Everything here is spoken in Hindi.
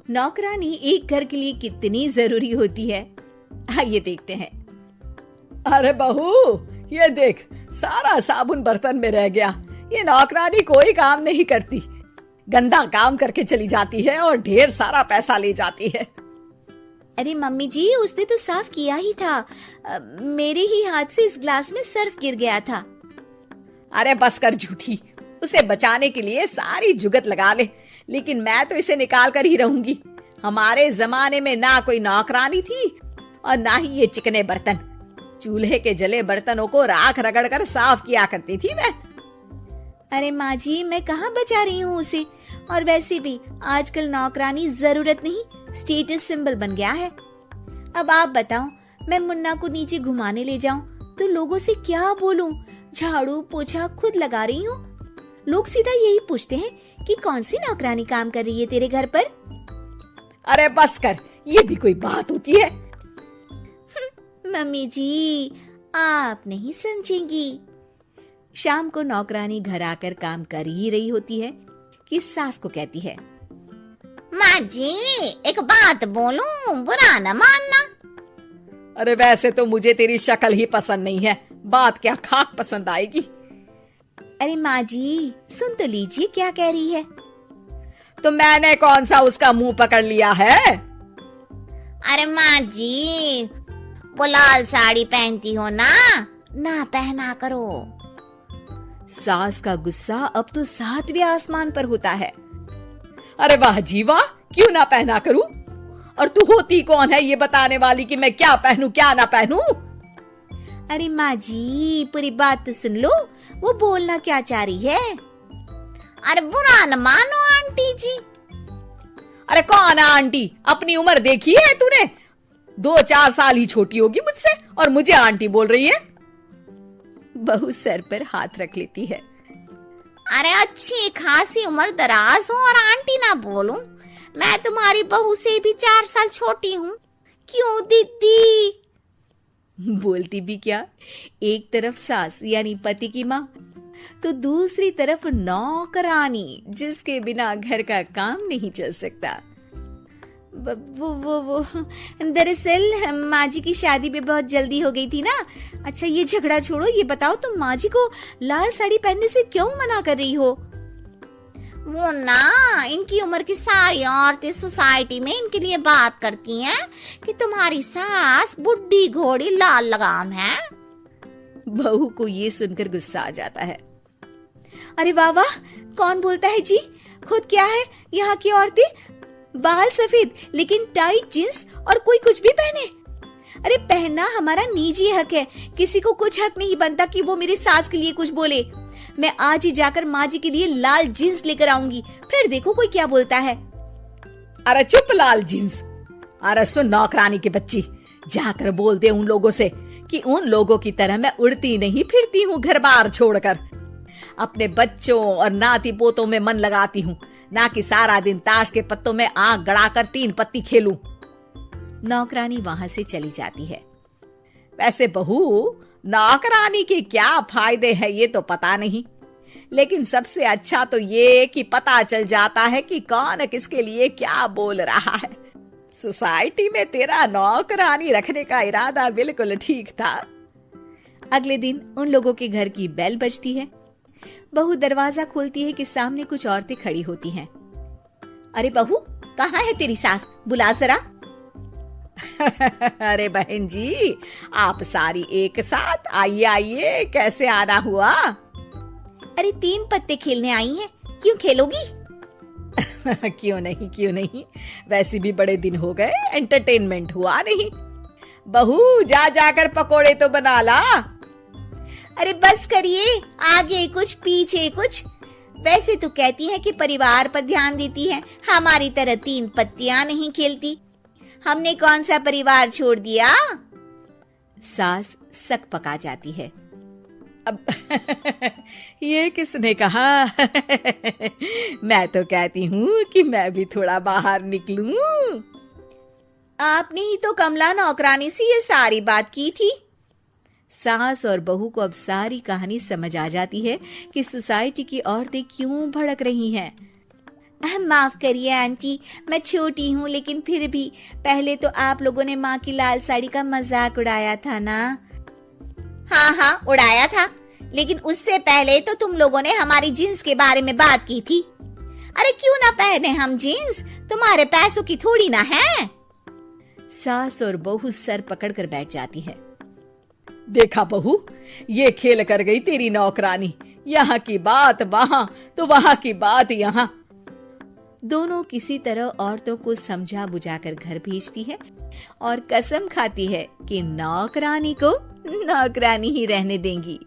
नौकरानी एक घर के लिए कितनी जरूरी होती है, आइए देखते हैं। अरे बहू, ये देख, सारा साबुन बर्तन में रह गया। ये नौकरानी कोई काम नहीं करती, गंदा काम करके चली जाती है और ढेर सारा पैसा ले जाती है। अरे मम्मी जी, उसने तो साफ किया ही था। मेरे ही हाथ से इस ग्लास में सर्फ गिर गया था। अरे बस कर झूठी, उसे बचाने के लिए सारी जुगत लगा ले, लेकिन मैं तो इसे निकाल कर ही रहूंगी। हमारे जमाने में ना कोई नौकरानी थी और ना ही ये चिकने बर्तन। चूल्हे के जले बर्तनों को राख रगड़ कर साफ किया करती थी मैं। अरे माँ जी, मैं कहाँ बचा रही हूँ उसे। और वैसे भी आजकल नौकरानी जरूरत नहीं, स्टेटस सिंबल बन गया है। अब आप बताओ, मैं मुन्ना को नीचे घुमाने ले जाऊं तो लोगों से क्या बोलूं? झाड़ू पोछा खुद लगा रही हूँ। लोग सीधा यही पूछते हैं कि कौन सी नौकरानी काम कर रही है तेरे घर पर। अरे बस कर, ये भी कोई बात होती है? मम्मी जी, आप नहीं समझेंगी। शाम को नौकरानी घर आकर काम कर ही रही होती है कि सास को कहती है, माँ जी, एक बात बोलूं, बुरा न मानना। अरे वैसे तो मुझे तेरी शक्ल ही पसंद नहीं है, बात क्या खाक पसंद आएगी। अरे माँ जी, सुन तो लीजिए क्या कह रही है। तो मैंने कौन सा उसका मुंह पकड़ लिया है? अरे माँ जी, वो लाल साड़ी पहनती हो ना पहना करो। सास का गुस्सा अब तो 7वें आसमान पर होता है। अरे वाह जी वाह, क्यों ना पहना करूं? और तू होती कौन है ये बताने वाली कि मैं क्या पहनूं क्या ना पहनूं? अरे माँ जी, पूरी बात तो सुन लो, वो बोलना क्या चाह रही है। अरे बुरा न मानो आंटी जी। अरे कौन है आंटी? अपनी उम्र देखी है तूने? 2-4 साल ही छोटी होगी मुझसे और मुझे आंटी बोल रही है। बहू सर पर हाथ रख लेती है। अरे अच्छी खासी उम्र दराज हो और आंटी ना बोलूं? मैं तुम्हारी बहू से भी 4 साल छोटी हूँ। क्यों दीदी? बोलती भी क्या, एक तरफ सास यानी पति की माँ, तो दूसरी तरफ नौकरानी जिसके बिना घर का काम नहीं चल सकता। वो दरअसल माँ जी की शादी भी बहुत जल्दी हो गई थी ना। अच्छा ये झगड़ा छोड़ो, ये बताओ तुम माँ जी को लाल साड़ी पहनने से क्यों मना कर रही हो? वो ना, इनकी उम्र की सारी औरतें सोसाइटी में इनके लिए बात करती हैं कि तुम्हारी सास बुढ़ी घोड़ी लाल लगाम है। बहू को ये सुनकर गुस्सा आ जाता है। अरे वाह वाह, कौन बोलता है जी? खुद क्या है यहाँ की औरतें, बाल सफेद लेकिन टाइट जींस और कोई कुछ भी पहने। अरे पहनना हमारा निजी हक है, किसी को कुछ हक नहीं बनता कि वो मेरी सास के लिए कुछ बोले। मैं आज ही जाकर माँ जी के लिए लाल जींस लेकर आऊंगी, फिर देखो कोई क्या बोलता है। अरे चुप लाल जींस। अरे सुन नौकरानी की बच्ची, जाकर बोल दे उन लोगों से कि उन लोगों की तरह मैं उड़ती नहीं फिरती हूँ घर बार छोड़कर। अपने बच्चों और नाती पोतों में मन लगाती हूँ, ना कि सारा दिन ताश के पत्तों में आंख गड़ाकर 3 पत्ती खेलूं। नौकरानी वहां से चली जाती है। वैसे बहू, नौकरानी के क्या फायदे हैं ये तो पता नहीं, लेकिन सबसे अच्छा तो ये कि पता चल जाता है कि कौन किसके लिए क्या बोल रहा है। सोसाइटी में तेरा नौकरानी रखने का इरादा बिल्कुल ठीक था। अगले दिन उन लोगों के घर की बेल बजती है। बहू दरवाजा खोलती है कि सामने कुछ औरतें खड़ी होती हैं। अरे बहू, कहाँ है तेरी सास? बुला जरा। अरे बहन जी, आप सारी एक साथ आइए आइए, कैसे आना हुआ? अरे 3 पत्ते खेलने आई हैं, क्यों खेलोगी? क्यों नहीं, वैसे भी बड़े दिन हो गए, एंटरटेनमेंट हुआ नहीं। बहू जा जाकर पकोड़े तो बना ला। अरे बस करिए, आगे कुछ पीछे कुछ। वैसे तो कहती है कि परिवार पर ध्यान देती है, हमारी तरह 3 पत्तियां नहीं खेलती। हमने कौन सा परिवार छोड़ दिया? सास सक पका जाती है। अब ये किसने कहा? मैं तो कहती हूँ कि मैं भी थोड़ा बाहर निकलूं। आपने ही तो कमला नौकरानी से ये सारी बात की थी। सास और बहू को अब सारी कहानी समझ आ जाती है कि सोसाइटी की औरतें क्यों भड़क रही हैं। माफ करिए आंटी, मैं छोटी हूँ लेकिन फिर भी पहले तो आप लोगों ने माँ की लाल साड़ी का मजाक उड़ाया था ना। हाँ हाँ उड़ाया था, लेकिन उससे पहले तो तुम लोगों ने हमारी जीन्स के बारे में बात की थी। अरे क्यों ना पहने हम जीन्स, तुम्हारे पैसों की थोड़ी ना है। सास और बहू सर पकड़कर बैठ जाती है। देखा बहू, ये खेल कर गई तेरी नौकरानी, यहाँ की बात वहां तो वहां की बात यहाँ। दोनों किसी तरह औरतों को समझा बुझाकर घर भेजती है और कसम खाती है कि नौकरानी को नौकरानी ही रहने देंगी।